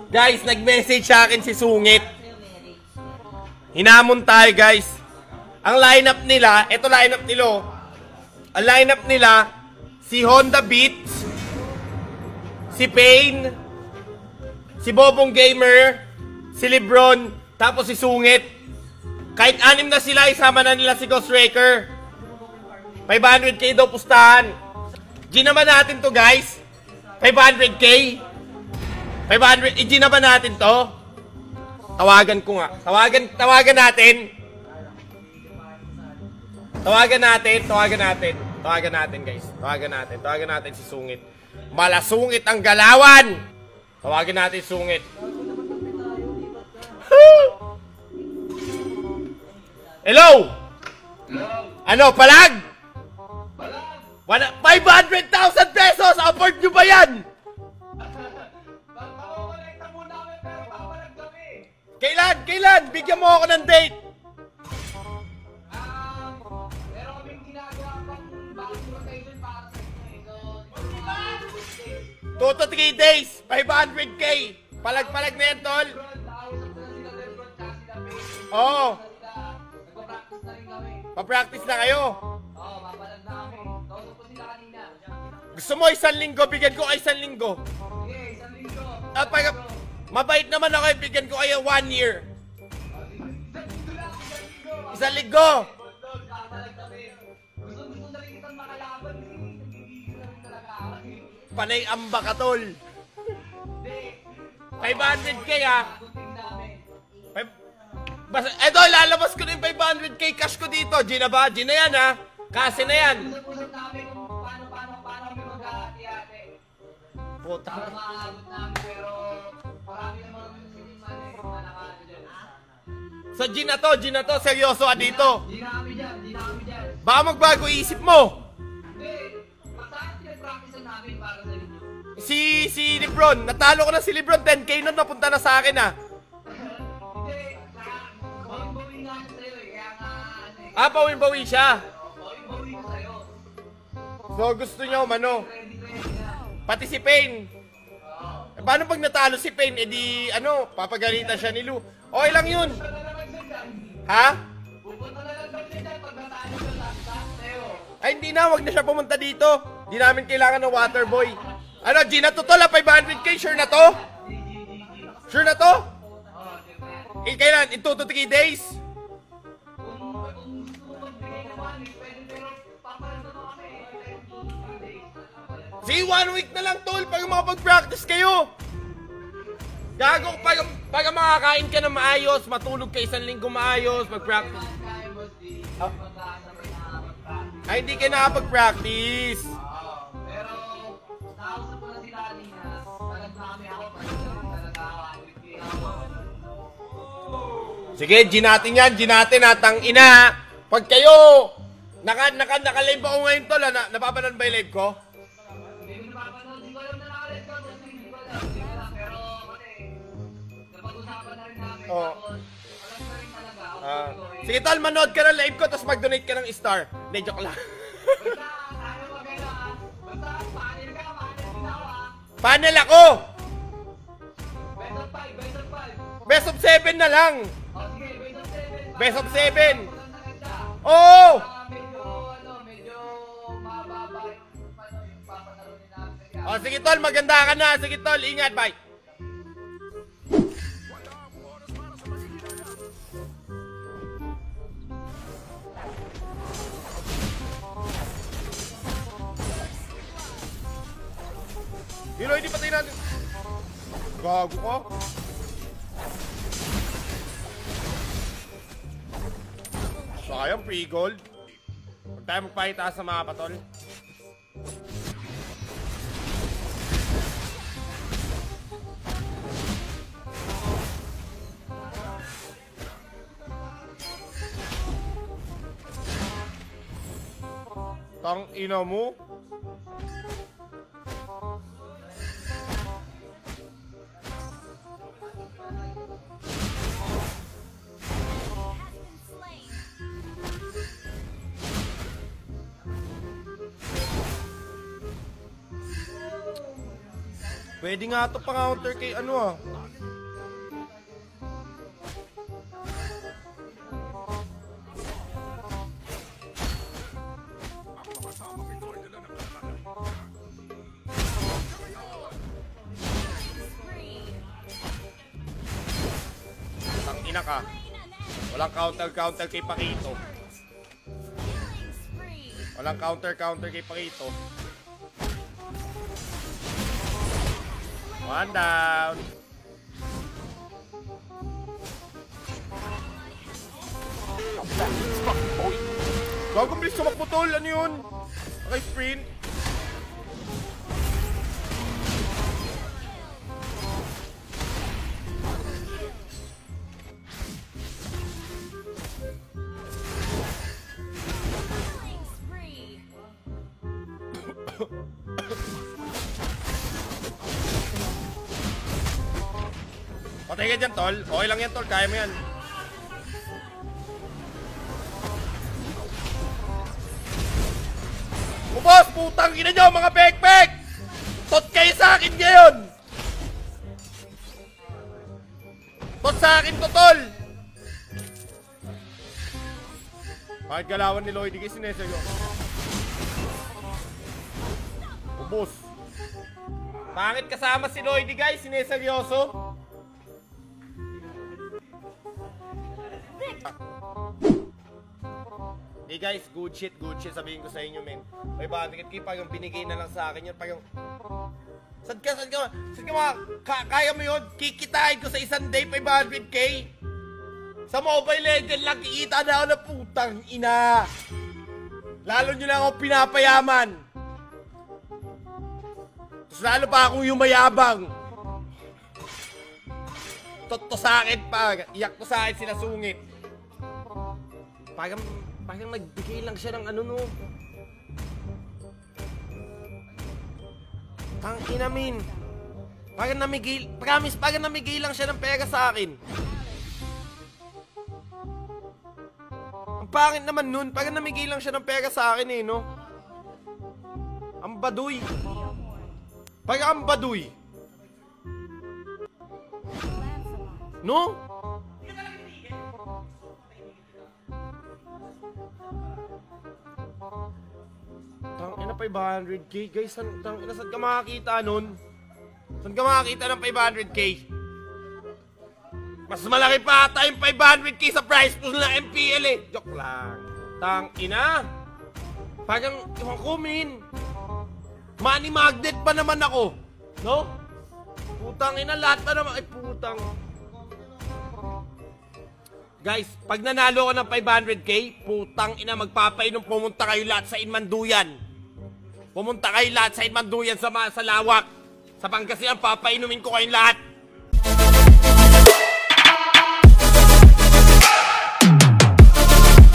Guys, nag-message sa akin si Sungit. Hinamon tayo, guys. Ang lineup nila, ito lineup nila. Ang lineup nila, si Honda Beats, si Pain, si Bobong Gamer, si Lebron, tapos si Sungit. Kahit 6 na sila, isama na nila si Ghost Raker. 500k daw pustahan. G naman natin to, guys. 500k. 500, i-G naman natin to. Tawagan ko nga. Tawagan natin. Tawagan natin, guys. Tawagan natin si Sungit. Malasungit ang galawan. Tawagan natin si Sungit. Hello? Ano, palag? 500,000 pesos! Afford nyo ba yan? Kailan? Bigyan mo ako ng date! Meron kaming ginagawa pang bagong rotation para sa inyo eh. 2 to 3 days! 500k! Palag-palag na yan, tol! Nakausap ko na sila Lebron at sila Pace. Oo! Nagpa-practice na rin kami. Pa-practice na kayo! Oo, papalag na kami. Kausap ko sila kanina. Gusto mo 1 linggo? Bigyan ko kayo 1 linggo. Sige, isang linggo. Mabait naman ako, bigyan ko kayo 1 year. 1 linggo! Gusto na rin kitang makalaban eh. Nagigigil na rin talaga ako eh. Panay amba ka, tol. Hindi. 500k ha. Sagutin namin. Basta, eto, lalabas ko na yung 500k cash ko dito. G na ba? G na yan ha. Kasi na yan. Usap-usap namin kung paano kami mag-ati-ate. Puta. Para maaabot namin pero marami naman kami siniman eh. Malakano dyan. Sa G na to. Seryoso ka dito. Di na kami dyan. Baka magbago isip mo. Hindi. Saan pinag-practice namin para sa inyo? Si Lebron. Natalo ko na si Lebron. 10k nun napunta na sa akin ha. Hindi. Bawin-bawin nga siya sa'yo eh. Kaya nga ano eh. Ah, bawin-bawi siya. Bawin-bawin ko sa'yo. So gusto niya umano. Ready na. Pati si Pain. Paano pag natalo si Pain? Edi ano, papagalitan siya ni Lou. Okay lang yun. Ha? Pupunta na lang daw siya dyan pag natalo siya sa'yo. Ay hindi na, wag na siya pumunta dito. Di namin kailangan ng water boy. Ano, Gina, to tol, 500k, sure na to? Sure na to? Kailan? In 2 to 3 days? Kung gusto mo magbigay naman, pwede pero papalag na kami. See, 1 week na lang, tol, pag makapag-practice kayo. Gago, pag makakain ka na maayos, matulog ka 1 linggo maayos, mag-practice. Ay, hindi ka nakapag-practice. Pero, nakausap ko na sila kanina. Talag na kami ako. Talaga ako. Sige, G natin yan, G natin ha, tangina. Pag kayo, naka-live ako ngayon, tol, napapanood ba yung live ko? Hindi mo napapanood. Hindi ko alam na nakalit ko. Hindi ko alam. Pero, napag-usapan na rin namin. Oo. Tapos, alam na rin talaga. Sige, tol, manood ka ng live ko, tapos mag-donate ka ng star. Hindi, joke lang. Basta, tayo magkala. Basta, panel ka. Panel din ako ha. Panel ako! Best of 5. Best of 5. Best of 7 na lang. O, sige. Best of 7. Best of 7. Maganda. Oo! Medyo mababa yung papanalunin namin. O, sige, tol, maganda ka na. Sige, tol, ingat, bye. Hilo, hindi patay natin. Gago ka. Sayang, free gold. Huwag tayo magpahita sa mga patol. Tang ina mo. Pwede nga ito pang counter kay ano ah. ina ka. Walang counter kay Pakito. Walang counter kay Pakito. One down. Gago, bilis sumakbo tol. Ano yun? Okay, sprint. Patay ka dyan, tol. Okay lang yan, tol. Kaya mo yan. Boss, putang ina nyo, mga pek-pek! Tot kayo sa akin ngayon! Tot sa akin to, tol! Bakit galawan ni Lloyd? Kasi sinesay ko. Boss. Bakit kasama si Lloyd, guys? Sineseryoso? Di guys, good shit sabihin ko sa inyo, men. May bakit kay pag yung binigay na lang sa akin yun, pag yung Sad ka kaya mo yun? Kikitain ko sa isang day 500k. Sa Mobile Legends lang kikita na ako na putang ina. Lalo nyo lang ako pinapayaman. Tapos lalo pa akong yumayabang. Toto sa akin pa, iyak to sa akin sila sungit. Parang nagbigay lang siya ng ano no. Tangina min. Parang namigay, promise, parang namigay lang siya ng pera sa akin. Ang pangit naman nun, parang namigay lang siya ng pera sa akin eh, no? Ang baduy. Parang ang baduy. No? Tangina 500k guys, saan ka makakita nun? Saan ka makakita ng 500k? Mas malaki pa ata yung 500k sa price pool ng MPL eh. Joke lang. Tangina. Parang, iwan ko min. Money magnet pa naman ako. No? Putang ina, lahat pa naman. Ay putang. Guys, pag nanalo ko ng 500k, putang ina, magpapainom, pumunta kayo lahat sa Inmanduyan. Pumunta kayo lahat sa Inmanduyan sa Lawak. Sa Pangasinan, papainumin ko kayong lahat.